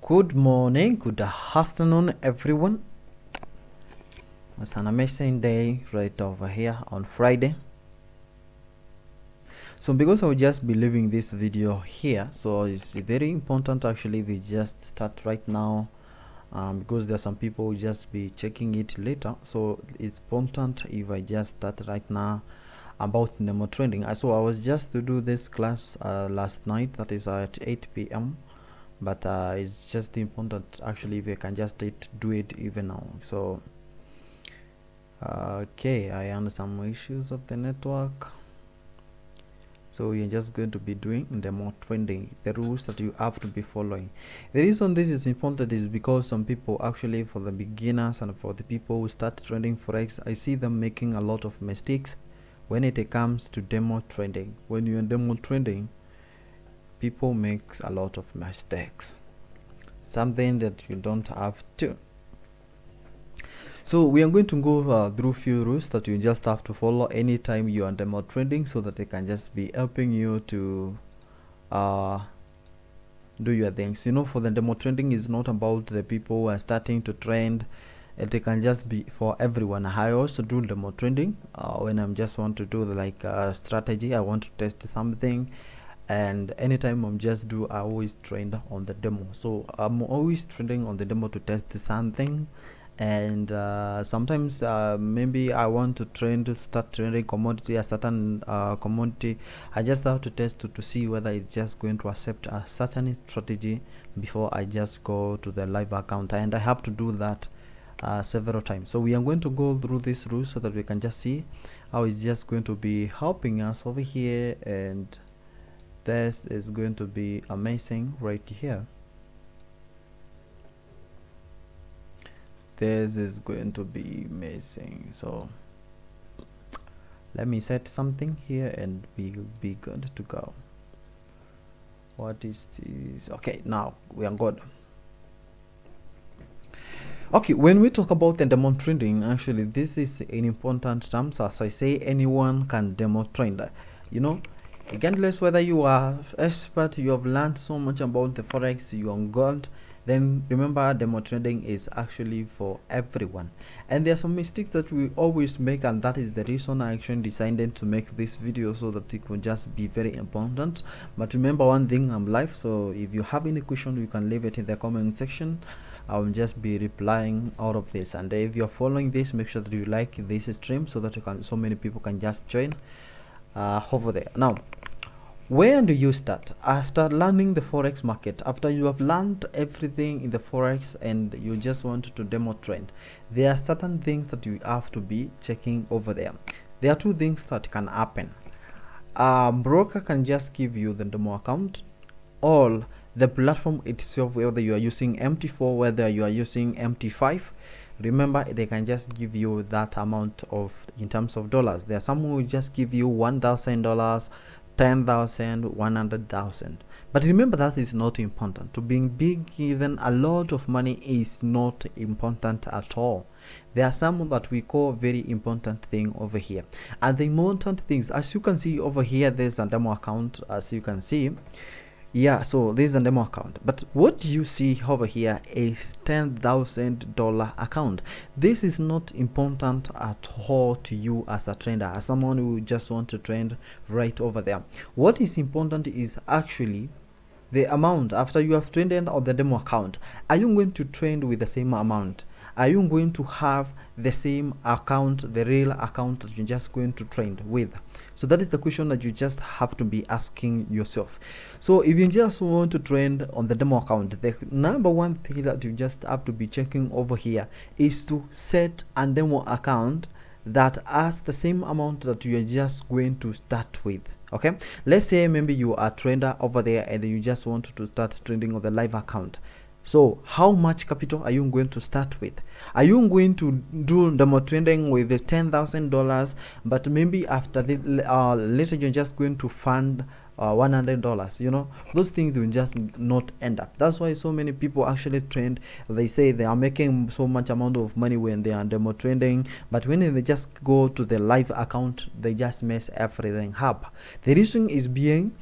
Good morning, good afternoon, everyone. It's an amazing day right over here on Friday. So, because I will just be leaving this video here, so it's very important actually we just start right now, because there are some people who just be checking it later. So, it's important if I just start right now about demo trading. So, I was just to do this class last night, that is at 8 p.m. But it's just important actually if I can just do it even now. So okay, I understand some issues of the network. So you're just going to be doing the more trending, the rules that you have to be following. The reason this is important is because some people actually, for the beginners and for the people who start trading forex, I see them making a lot of mistakes when it comes to demo trading. When you're demo trading, people make a lot of mistakes, something that you don't have to. So we are going to go through few rules that you just have to follow anytime you are demo trading, so that they can just be helping you to do your things. You know, for the demo trading is not about the people who are starting to trend. It can just be for everyone. I also do demo trading when I'm just want to do like a strategy. I want to test something, and anytime I always trend on the demo. So I'm always trending on the demo to test something. And sometimes maybe I want to start trending commodity, a certain commodity. I just have to test to see whether it's just going to accept a certain strategy before I just go to the live account, and I have to do that several times. So we are going to go through this rule so that we can just see how it's just going to be helping us over here, and this is going to be amazing right here. This is going to be amazing. So let me set something here and we'll be good to go. What is this? Okay, now we are good. Okay, when we talk about the demo trading, actually this is an important term. So as I say, anyone can demo trade. You know, regardless whether you are expert, you have learned so much about the forex, you are on gold, then remember demo trading is actually for everyone. And there are some mistakes that we always make, and that is the reason I actually decided to make this video, so that it could just be very important. But remember one thing, I'm live, so if you have any question you can leave it in the comment section. I will just be replying out of this. And if you're following this, make sure that you like this stream so that so many people can just join over there. Now, where do you start after learning the forex market? After you have learned everything in the forex and you just want to demo trend, there are certain things that you have to be checking over there. There are two things that can happen. A broker can just give you the demo account, or the platform itself, whether you are using MT4, whether you are using MT5. Remember, they can just give you that amount of, in terms of dollars. There are some who will just give you $1,000, 10,000, 100,000. But remember, that is not important. To being big, even a lot of money is not important at all. There are some that we call very important thing over here, and the important things, as you can see over here, there's a demo account. As you can see, yeah, so this is a demo account, but what you see over here is $10,000 account. This is not important at all to you as a trader, as someone who just want to trend right over there. What is important is actually the amount. After you have traded on the demo account, are you going to trade with the same amount? Are you going to have the same account, the real account that you're just going to trade with? So that is the question that you just have to be asking yourself. So if you just want to trade on the demo account, the number one thing that you just have to be checking over here is to set a demo account that has the same amount that you are just going to start with. Okay, let's say maybe you are a trader over there and you just want to start trading on the live account. So how much capital are you going to start with? Are you going to do demo trading with the $10,000, but maybe after the later you're just going to fund $100? You know, those things will just not end up. That's why so many people actually trend. They say they are making so much amount of money when they are demo trading, but when they just go to the live account, they just mess everything up. The reason is being,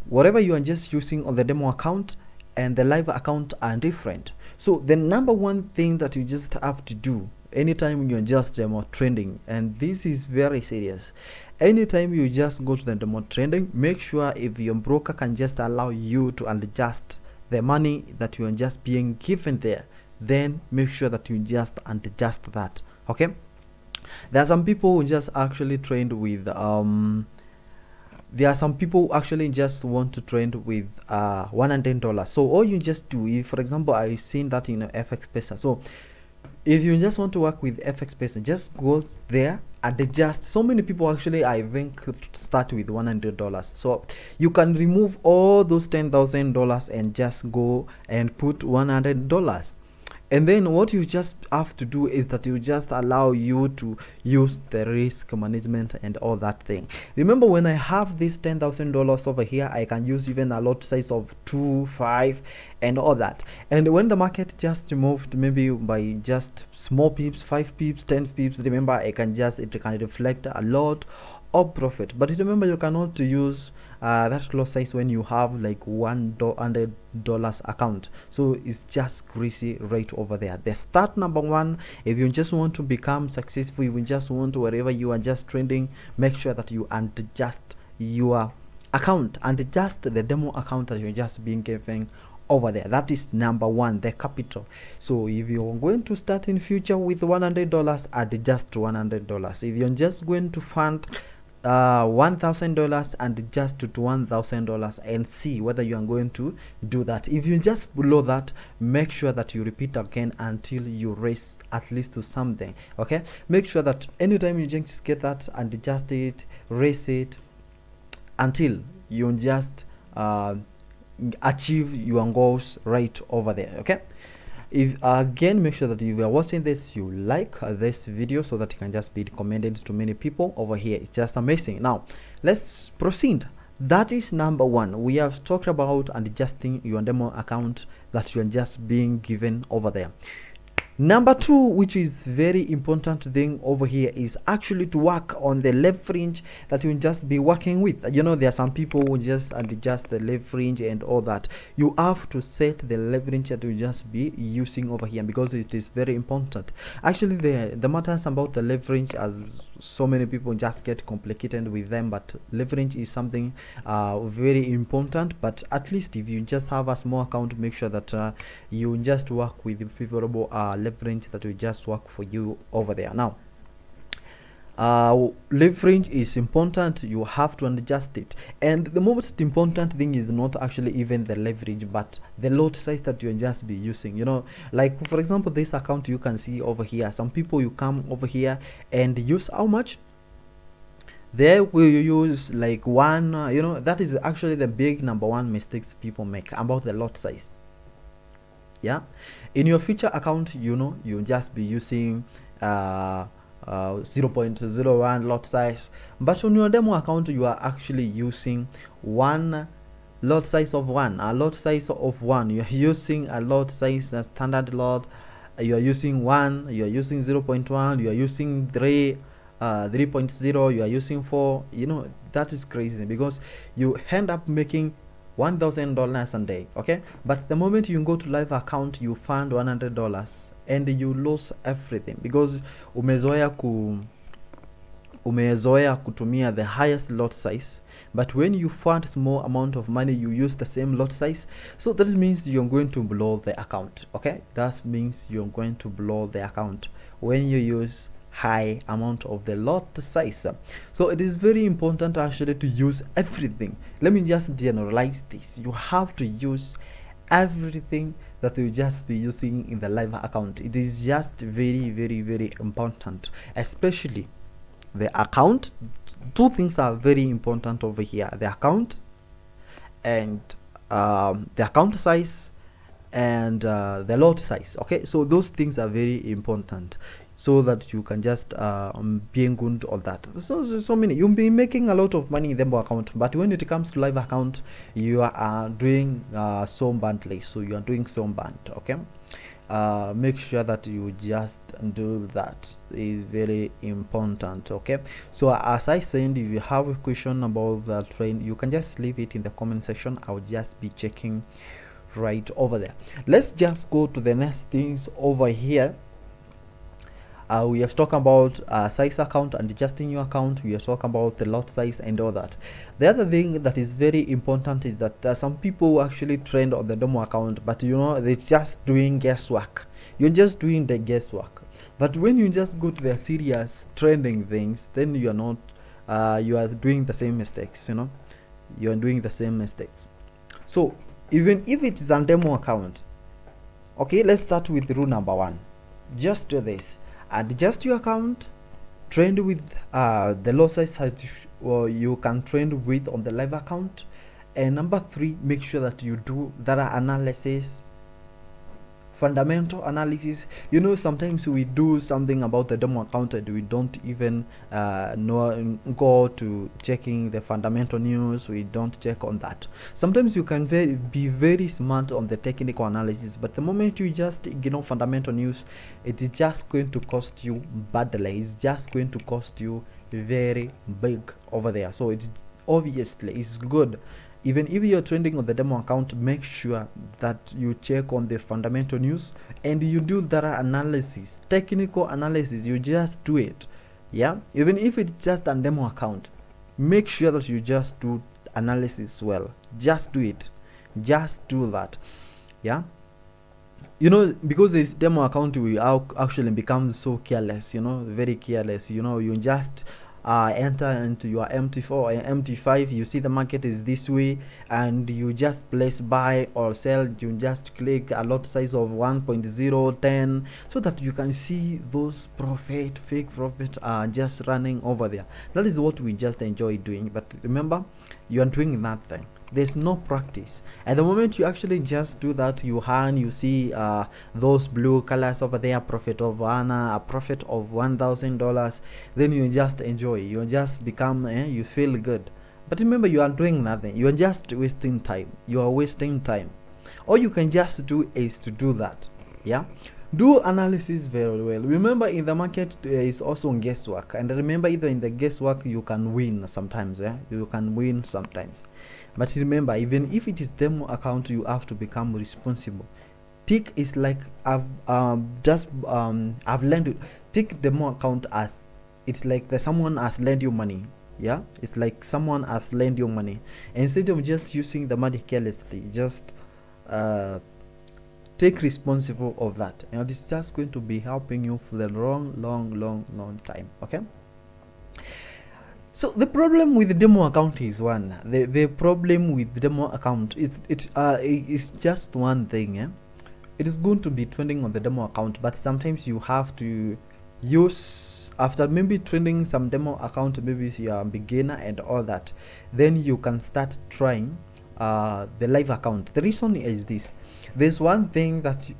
whatever you are just using on the demo account, and the live account are different. So the number one thing that you just have to do anytime you're just demo trending, and this is very serious, anytime you just go to the demo trending, make sure if your broker can just allow you to adjust the money that you are just being given there, then make sure that you just adjust that. Okay, there are some people who just actually trade with there are some people actually just want to trade with $100. So all you just do, if for example I've seen that in FX Pesa, so if you just want to work with FX Pesa, just go there and adjust. So many people actually, I think, start with $100. So you can remove all those $10,000 and just go and put $100. And then what you just have to do is that you just allow you to use the risk management and all that thing. Remember, when I have this $10,000 over here, I can use even a lot size of 2, 5 and all that. And when the market just moved maybe by just small pips, 5 pips, 10 pips, remember, it can reflect a lot of profit. But remember, you cannot use that lot size when you have like $100 account. So it's just crazy right over there. The start number one, if you just want to become successful, if you just want to, wherever you are just trending, make sure that you adjust your account and adjust the demo account that you're just being given over there. That is number one, the capital. So if you're going to start in future with $100, adjust to $100. If you're just going to fund $1,000 and adjust to $1,000 and see whether you are going to do that. If you just below that, make sure that you repeat again until you raise at least to something. Okay, make sure that anytime you just get that and adjust it, raise it until you just achieve your goals right over there. Okay, if again, make sure that if you are watching this, you like this video so that it can just be recommended to many people over here. It's just amazing. Now let's proceed. That is number one. We have talked about adjusting your demo account that you are just being given over there. Number two, which is very important thing over here, is actually to work on the leverage that you just be working with. You know, there are some people who just adjust the leverage and all that. You have to set the leverage that you just be using over here, because it is very important. Actually, the matters about the leverage, as so many people just get complicated with them, but leverage is something very important. But at least if you just have a small account, make sure that you just work with favorable leverage that will just work for you over there. Now leverage is important. You have to adjust it, and the most important thing is not actually even the leverage, but the lot size that you just be using. You know, like for example, this account you can see over here, some people, you come over here and use how much there will use like one. You know, that is actually the big number one mistakes people make about the lot size. Yeah, in your future account, you know, you just be using 0.01 lot size, but on your demo account you are actually using one lot size of one, a lot size of one. You are using a lot size, a standard lot. You are using 1, you are using 0.1, you are using 3, 3.0, you are using 4. You know, that is crazy, because you end up making $1,000 a day. Okay, but the moment you go to live account, you find $100 and you lose everything, because umezoea kutumia the highest lot size, but when you find small amount of money, you use the same lot size. So that means you're going to blow the account. Okay, that means you're going to blow the account when you use high amount of the lot size. So it is very important actually to use everything. Let me just generalize this. You have to use everything that you just be using in the live account. It is just very, very, very important, especially the account. Two things are very important over here: the account and the account size and the lot size. Okay, so those things are very important, so that you can just be good on that. So many, you'll be making a lot of money in the account, but when it comes to live account, you are doing so badly. So you are doing so bad. Okay, make sure that you just do that. It is very important. Okay, so as I said, if you have a question about that train, you can just leave it in the comment section. I'll just be checking right over there. Let's just go to the next things over here. We have talked about size account and adjusting your account. We have talked about the lot size and all that. The other thing that is very important is that some people actually trend on the demo account, but you know, they're just doing guesswork. You're just doing the guesswork. But when you just go to the serious trending things, then you are not you are doing the same mistakes, you know. You are doing the same mistakes. So even if it is a demo account, okay, let's start with rule number 1. Just do this: adjust your account, trend with the lot size or you can trend with on the live account. And number 3, make sure that you do data analysis, fundamental analysis. You know, sometimes we do something about the demo account and we don't even go to checking the fundamental news. We don't check on that. Sometimes you can be very smart on the technical analysis, but the moment you just ignore fundamental news, it is just going to cost you badly. It's just going to cost you very big over there. So it's obviously it's good, even if you're trending on the demo account, make sure that you check on the fundamental news and you do data analysis, technical analysis. You just do it. Yeah, even if it's just a demo account, make sure that you just do analysis well. Just do it. Just do that. Yeah, you know, because this demo account we actually become so careless, you know, very careless. You know, you just enter into your MT4 or MT5, you see the market is this way and you just place buy or sell. You just click a lot size of 1.010 so that you can see those fake profit are just running over there. That is what we just enjoy doing. But remember, you are doing nothing. There's no practice. At the moment you actually just do that, you see those blue colors over there, profit of a profit of $1,000, then you just enjoy, you just become you feel good. But remember, you are doing nothing. You are just wasting time. You are wasting time. All you can just do is to do that. Yeah, do analysis very well. Remember, in the market there is also guesswork, and remember, either in the guesswork you can win sometimes. You can win sometimes. But remember, even if it is demo account, you have to become responsible. Tick is like I've learned it. Take demo account as it's like someone has lent you money. Yeah, it's like someone has lent you money. And instead of just using the money carelessly, just take responsible of that. You know, this is just going to be helping you for the long time. Okay. So the problem with the demo account is one. The problem with the demo account is it's just one thing. It is going to be trending on the demo account, but sometimes you have to use, after maybe trending some demo account, maybe if you are a beginner and all that, then you can start trying the live account. The reason is this: there's one thing that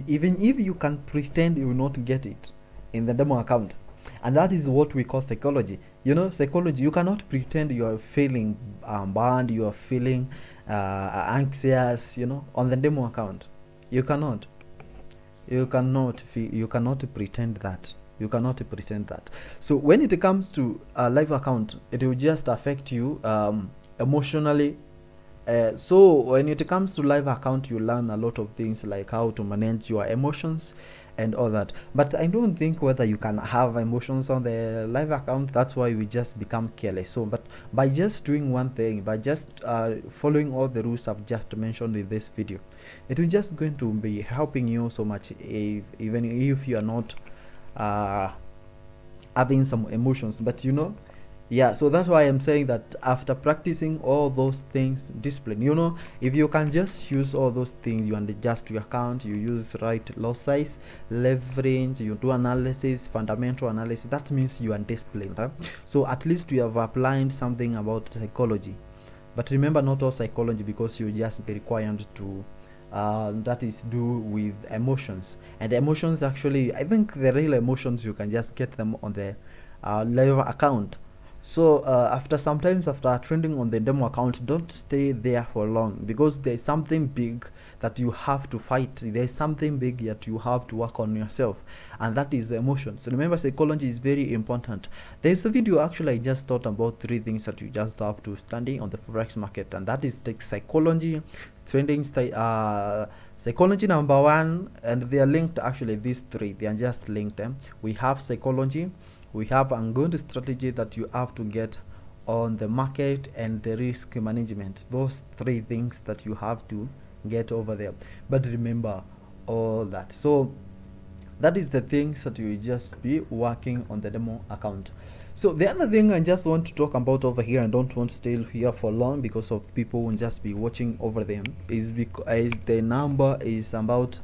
even if you can pretend, you will not get it in the demo account, and that is what we call psychology. You know, psychology, you cannot pretend you are feeling bad, you are feeling anxious, you know, on the demo account. You cannot pretend that. You cannot pretend that. So when it comes to a live account, it will just affect you emotionally. So when it comes to live account, you learn a lot of things, like how to manage your emotions and all that. But I don't think whether you can have emotions on the live account. That's why we just become careless. So but by just doing one thing, by just following all the rules I've just mentioned in this video, it will just going to be helping you so much, even if you are not having some emotions. But you know, yeah, so that's why I'm saying that after practicing all those things, discipline, you know, if you can just use all those things, you adjust your account, you use right lot size, leverage, you do analysis, fundamental analysis, that means you are disciplined. So at least you have applied something about psychology. But remember, not all psychology, because you just be required to that is do with emotions. And emotions, actually, I think the real emotions, you can just get them on the live account. So after trending on the demo account, don't stay there for long, because there's something big that you have to fight. There's something big that you have to work on yourself, and that is the emotions. So remember, psychology is very important. There's a video actually I just thought about 3 things that you just have to study on the forex market, and that is the psychology, trending, psychology number one, and they are linked. Actually, these three, they are just linked. We have psychology, we have a good strategy that you have to get on the market, and the risk management. Those 3 things that you have to get over there. But remember all that. So that is the things that you just be working on the demo account. So the other thing I just want to talk about over here, and don't want to stay here for long because of people who just be watching over them, is because the number is about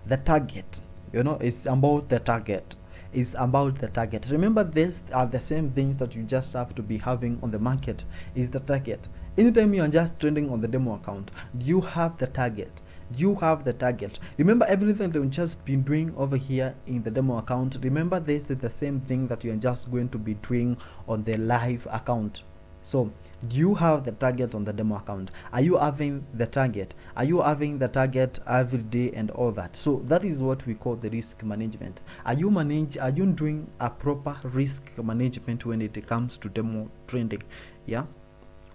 the target. It's about the target. Is about the target. Remember, these are the same things that you just have to be having on the market. Is the target. Anytime you are just trading on the demo account, you have the target. You have the target. Remember, everything that you've just been doing over here in the demo account, remember, this is the same thing that you're just going to be doing on the live account. So you have the target on the demo account. Are you having the target? Are you having the target every day and all that? So that is what we call the risk management. Are you doing a proper risk management when it comes to demo trading? Yeah,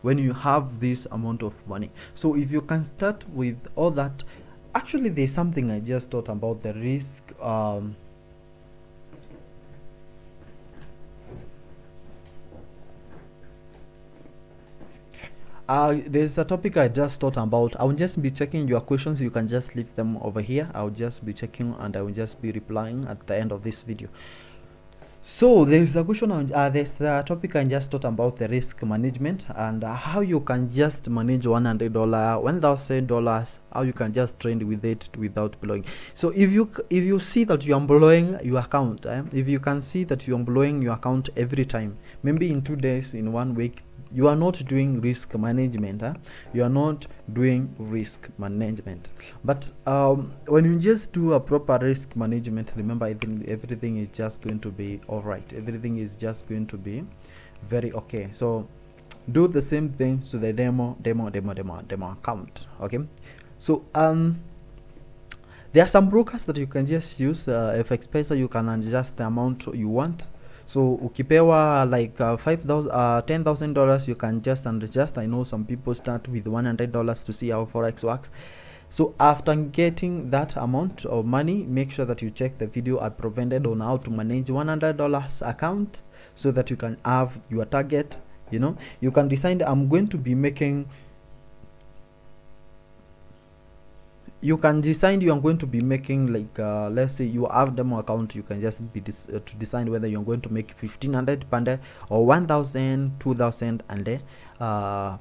when you have this amount of money. So if you can start with all that. Actually, there's something I just thought about the risk. There's a topic I just thought about. I will just be checking your questions. You can just leave them over here. I'll just be checking, and I will just be replying at the end of this video. So there's a question on there's a topic I just thought about, the risk management, and how you can just manage $100, $1,000, how you can just trade with it without blowing. So if you see that you are blowing your account, if you can see that you are blowing your account every time, maybe in 2 days, in 1 week, you are not doing risk management. You are not doing risk management. But when you just do a proper risk management, remember, I think everything is just going to be all right. Everything is just going to be very okay. So do the same thing to the demo account. Okay. So there are some brokers that you can just use. FX Pesa, you can adjust the amount you want. So ukipewa like $10,000, you can just adjust. I know some people start with $100 to see how forex works. So after getting that amount of money, make sure that you check the video I provided on how to manage $100 account, so that you can have your target. You can decide, I'm going to be making, you can decide you are going to be making like let's say you have demo account. You can just be to decide whether you're going to make 1,500 per day or 1,000, 2,000, and then on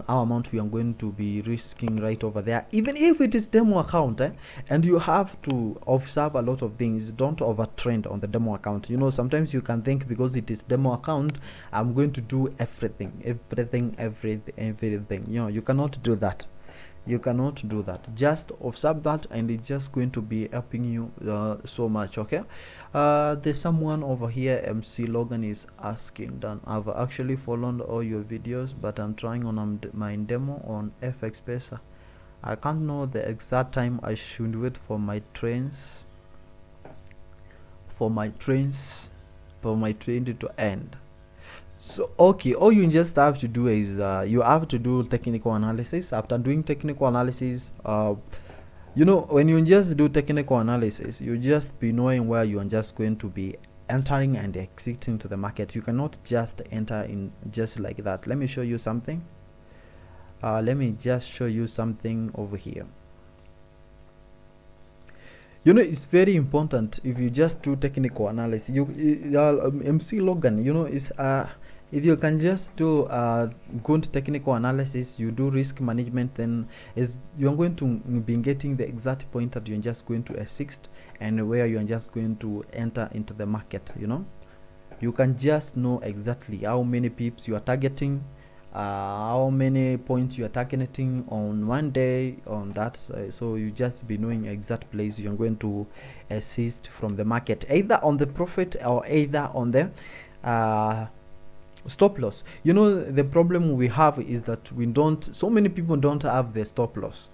our amount we are going to be risking right over there, even if it is demo account. And you have to observe a lot of things. Don't overtrend on the demo account. Sometimes you can think, because it is demo account, I'm going to do everything. You cannot do that. You cannot do that. Just observe that, and it's just going to be helping you so much. Okay. There's someone over here, MC Logan, is asking that I've actually followed all your videos, but I'm trying on my demo on FX Pesa. I can't know the exact time I should wait for my trains training to end. So okay, all you just have to do is you have to do technical analysis. After doing technical analysis, when you just do technical analysis, you just be knowing where you are just going to be entering and exiting to the market. You cannot just enter in just like that. Let me show you something. Let me just show you something over here. It's very important. If you just do technical analysis, MC Logan, is if you can just do good technical analysis, you do risk management, then you're going to be getting the exact point that you're just going to assist, and where you're just going to enter into the market. You can just know exactly how many pips you are targeting, how many points you are targeting on one day on that. So you just be knowing exact place you're going to assist from the market, either on the profit or either on the Stop loss. You know, the problem we have is that we don't, so many people don't have the stop loss.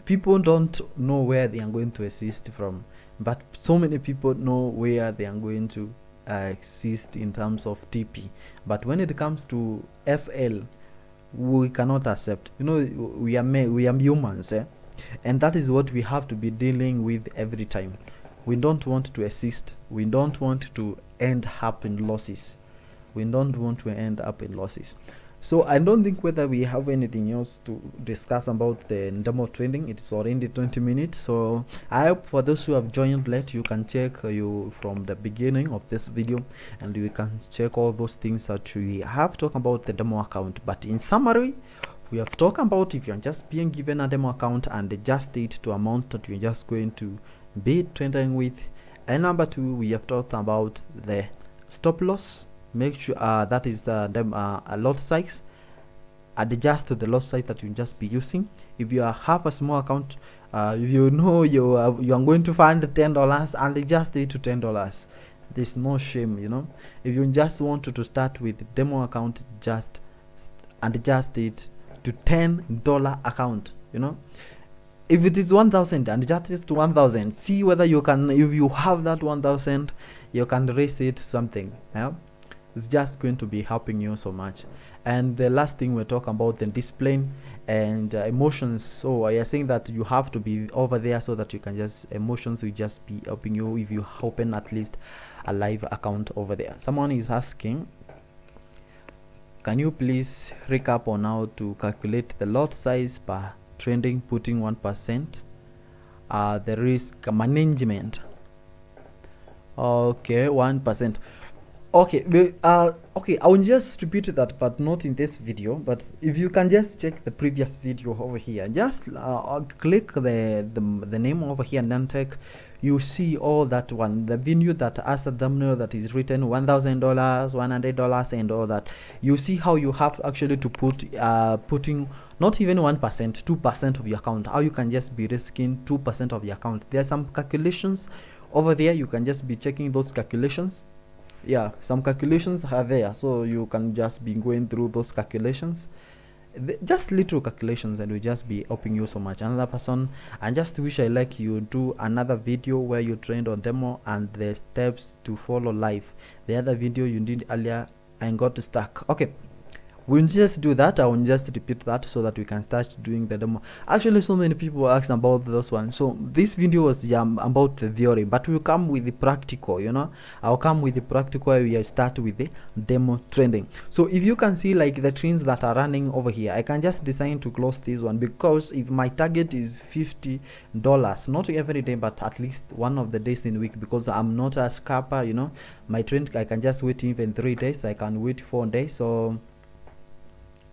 People don't know where they are going to assist from, but so many people know where they are going to assist in terms of TP. But when it comes to SL, we cannot accept. You know, we are humans, and that is what we have to be dealing with every time. We don't want to assist. We don't want to end up in losses. We don't want to end up in losses. So I don't think whether we have anything else to discuss about the demo trading. It's already 20 minutes. So I hope for those who have joined late, you can check you from the beginning of this video, and you can check all those things that we have talked about the demo account. But in summary, we have talked about if you're just being given a demo account and adjust it to amount that you're just going to be trading with. And number two, we have talked about the stop loss. Make sure that is the a lot size, adjust to the lot size that you just be using. If you have a small account, if you know you are going to find $10 and adjust it to $10. There's no shame, you know. If you just wanted to start with demo account, just adjust it to $10 account, you know. If it is 1,000 and adjust it to 1,000, see whether you can, if you have that 1,000, you can raise it to something. Yeah, it's just going to be helping you so much. And the last thing we're talking about, the discipline and emotions. So I am saying that you have to be over there so that you can just, emotions will just be helping you if you open at least a live account over there. Someone is asking, can you please recap on how to calculate the lot size per trending, putting 1%, the risk management? Okay, 1%. Okay, okay, I will just repeat that, but not in this video. But if you can just check the previous video over here, just click the name over here and then take, you see all that one, the video that has a thumbnail that is written $1,000, $100, and all that. You see how you have actually to put putting not even 1%, 2% of your account. How you can just be risking 2% of your account. There are some calculations over there. You can just be checking those calculations. Yeah, some calculations are there, so you can just be going through those calculations, just little calculations, and will just be helping you so much. Another person, and just wish I like you do another video where you trained on demo and the steps to follow live. The other video you did earlier and got stuck. Okay, we'll just do that. I will just repeat that so that we can start doing the demo. Actually, so many people asked about those ones. So this video was about the theory, but we'll come with the practical, you know. I'll come with the practical where we start with the demo trending. So if you can see like the trends that are running over here, I can just decide to close this one, because if my target is $50, not every day but at least one of the days in a week, because I'm not a scalper, you know. My trend, I can just wait even 3 days, I can wait 4 days. So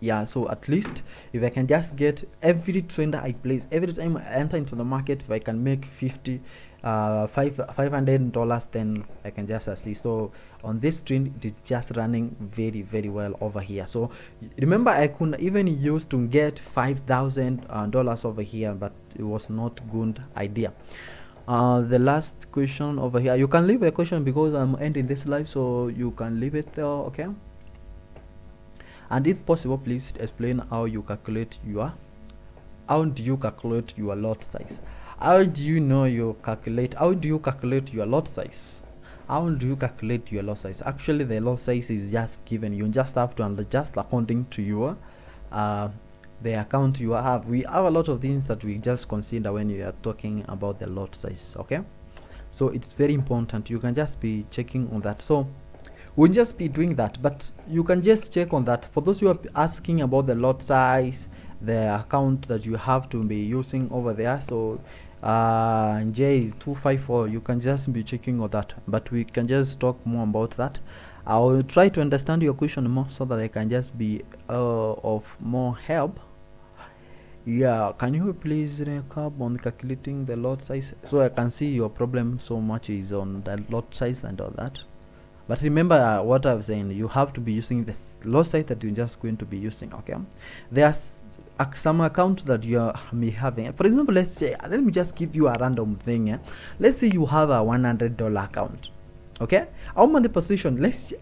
yeah, so at least if I can just get every trend I place, every time I enter into the market, if I can make $500, then I can just assist. So on this trend, it is just running very, very well over here. So remember, I could even use to get $5,000 over here, but it was not good idea. The last question over here, you can leave a question because I'm ending this live, so you can leave it there. Okay, and if possible, please explain how you calculate your, how do you calculate your lot size? How do you know you calculate, how do you calculate your lot size? How do you calculate your lot size? Actually, the lot size is just given. You just have to adjust according to your the account you have. We have a lot of things that we just consider when you are talking about the lot size. Okay, so it's very important. You can just be checking on that. So we'll just be doing that, but you can just check on that. For those who are asking about the lot size, the account that you have to be using over there, so J is 254, you can just be checking on that, but we can just talk more about that. I will try to understand your question more so that I can just be of more help. Yeah, can you please recap on calculating the lot size? So I can see your problem so much is on the lot size and all that. But remember what I was saying, you have to be using this lot size that you're just going to be using. Okay, there's some account that you may having. For example, let's say, let me just give you a random thing. Let's say you have a $100 account. Okay, how many position? This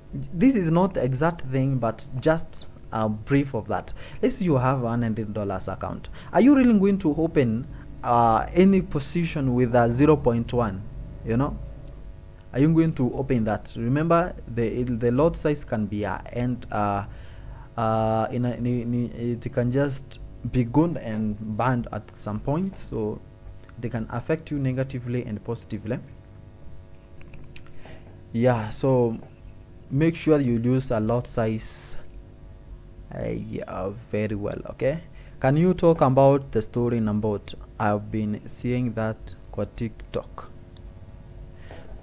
is not the exact thing, but just a brief of that. Let's say you have $100 account. Are you really going to open any position with a 0.1? You know, are you going to open that? Remember, the lot size can be and it can just be good and bad at some point, so they can affect you negatively and positively. Yeah, so make sure you use a lot size yeah, very well. Okay, can you talk about the story about I've been seeing that on TikTok?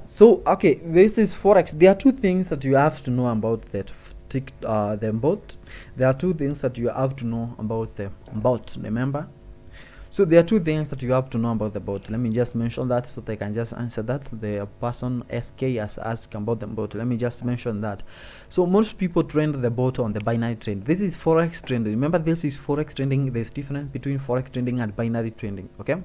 So okay, this is Forex. There are two things that you have to know about that the bot. There are two things that you have to know about the bot, remember. So there are two things that you have to know about the bot. Let me just mention that so they can just answer that. The person SK has asked about the bot. Let me just mention that. So most people trade the bot on the binary trade. This is Forex trading. Remember, this is Forex trading. There's difference between Forex trading and binary trading. Okay,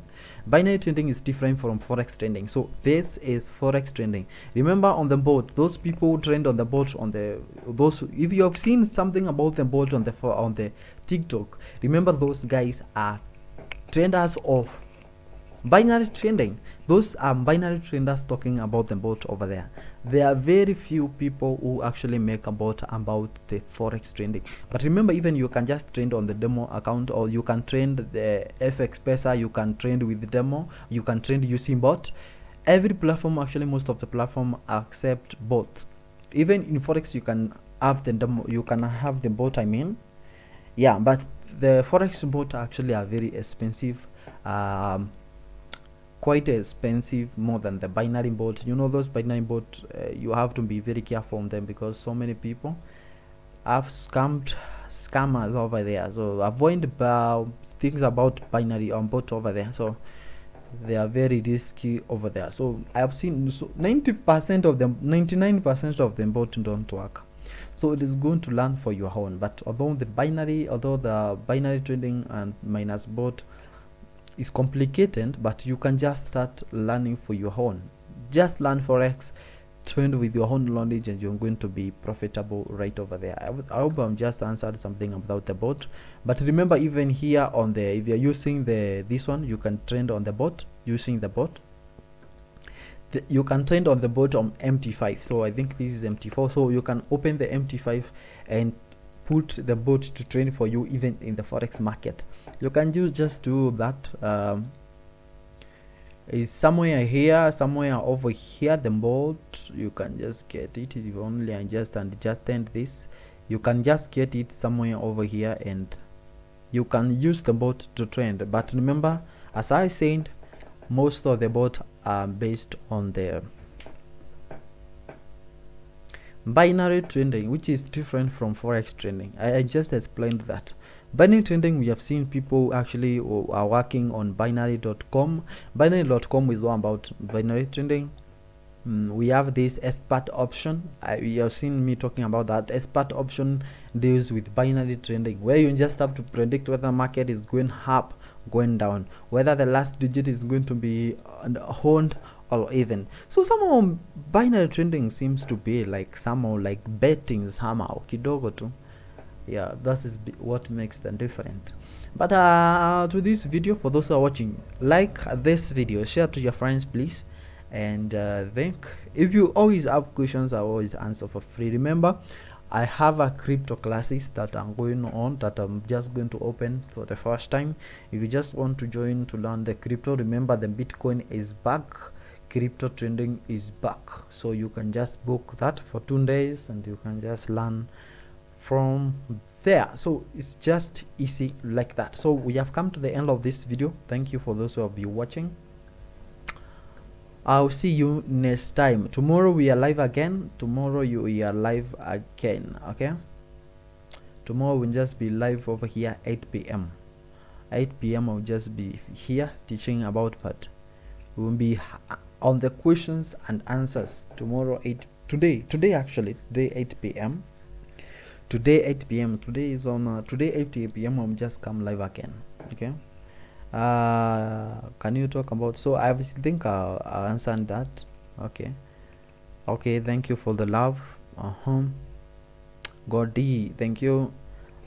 binary trading is different from Forex trading. So this is Forex trading. Remember, on the bot, those people trend on the bot on the those. If you have seen something about the bot on the TikTok, remember those guys are traders of binary trading. Those are binary traders talking about the bot over there. There are very few people who actually make a bot about the Forex trading. But remember, even you can just trade on the demo account, or you can trade the FX Pesa, you can trade with the demo, you can trade using bot. Every platform, actually most of the platform accept bot. Even in Forex you can have the demo, you can have the bot, I mean. Yeah, but the Forex bot actually are very expensive, quite expensive, more than the binary bot. You know, those binary bot, you have to be very careful on them because so many people have scammers over there. So avoid things about binary on bot over there. So they are very risky over there. So I have seen 90% of them, 99% of them bot don't work. So it is going to learn for your own. But although the binary trading and minus bot is complicated, but you can just start learning for your own. Just learn Forex, trade with your own knowledge, and you're going to be profitable right over there. I hope I'm just answered something about the bot. But remember, even here on the, if you're using this one, you can trade on the bot using the bot. You can trade on the bot on MT5. So I think this is MT4. So you can open the MT5 and put the bot to trade for you, even in the Forex market. You can just do that. Is somewhere here, somewhere over here, the bot. You can just get it. If only I just understand this, you can just get it somewhere over here, and you can use the bot to trade. But remember, as I said, most of the bot are based on the binary trading, which is different from Forex trading. I just explained that. Binary trading, we have seen people actually are working on binary.com. Binary.com is all about binary trading. We have this expert option. You have seen me talking about that. Expert option deals with binary trading, where you just have to predict whether the market is going up, going down, whether the last digit is going to be honed or even. So somehow binary trading seems to be like somehow like betting somehow kidogo tu. Yeah, that is what makes them different. But to this video, for those who are watching, like this video, share to your friends please, and think if you always have questions, I always answer for free. Remember, I have a crypto classes that I'm going on, that I'm just going to open for the first time. If you just want to join to learn the crypto, remember the Bitcoin is back, crypto trading is back, so you can just book that for 2 days and you can just learn from there. So it's just easy like that. So we have come to the end of this video. Thank you for those who have been watching. I'll see you next time. Tomorrow we are live again. Tomorrow we are live again. Okay, tomorrow we'll just be live over here 8 p.m. 8 p.m. I'll just be here teaching about, but we will be on the questions and answers tomorrow 8 today 8 p.m. Today 8 p.m. Today is on today 8 p.m. I'll just come live again. Okay, can you talk about, so I think I'll answer that. Okay, Okay, thank you for the love. God D, thank you.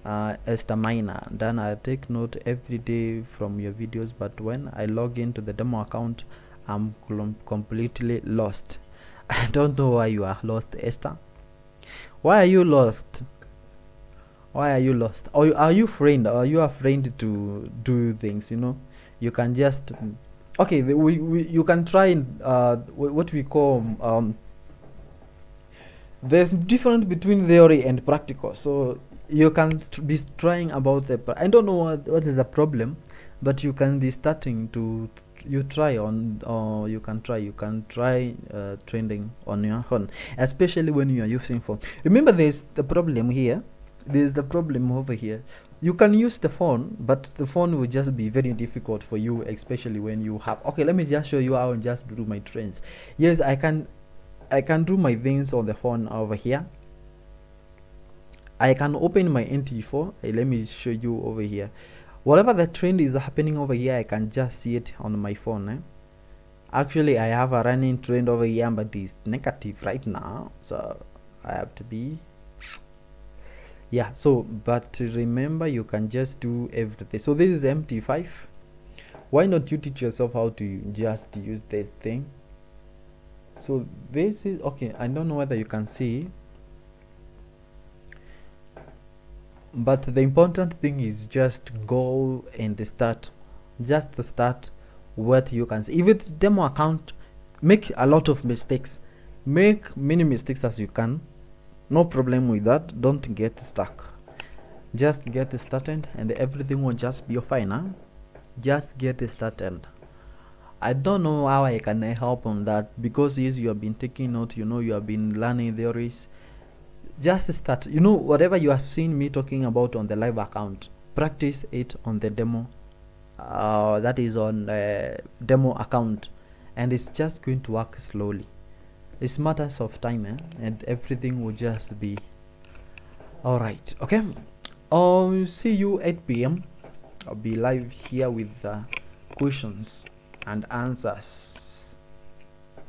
Esther Minor, then I take note every day from your videos, but when I log into the demo account, I'm completely lost. I don't know why you are lost, Esther. Why are you lost? Why are you lost? Or are you afraid? Are you afraid to do things? You can just okay. You can try what we call there's difference between theory and practical, so you can be trying about the I don't know what is the problem, but you can be starting to you try on you can try trending on your phone, especially when you are using phone. Remember, there's the problem over here. You can use the phone, but the phone will just be very difficult for you, especially when you have okay, let me just show you how and just do my trends. Yes, I can do my things on the phone over here. I can open my NT4. Let me show you over here. Whatever the trend is happening over here, I can just see it on my phone. Actually, I have a running trend over here, but it's negative right now, so I have to be so but remember, you can just do everything. So this is MT5. Why not you teach yourself how to just use this thing? So this is okay. I don't know whether you can see, but the important thing is just go and start what you can see. If it's demo account, make a lot of mistakes, make many mistakes as you can, no problem with that. Don't get stuck, just get started and everything will just be fine. Just get started. I don't know how I can help on that, because yes, you have been taking note, you have been learning theories. Just start, whatever you have seen me talking about on the live account, practice it on the demo, that is on demo account, and it's just going to work slowly. It's matters of time, and everything will just be all right. Okay, see you 8 p.m. I'll be live here with questions and answers.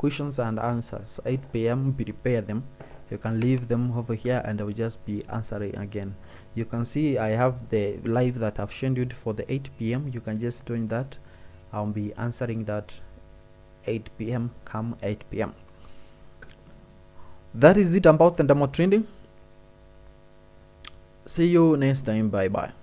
8 p.m. prepare them. You can leave them over here and I will just be answering again. You can see I have the live that I've scheduled for the 8 p.m. You can just join that. I'll be answering that 8 p.m. come 8 p.m. That is it about the demo trending. See you next time. Bye bye.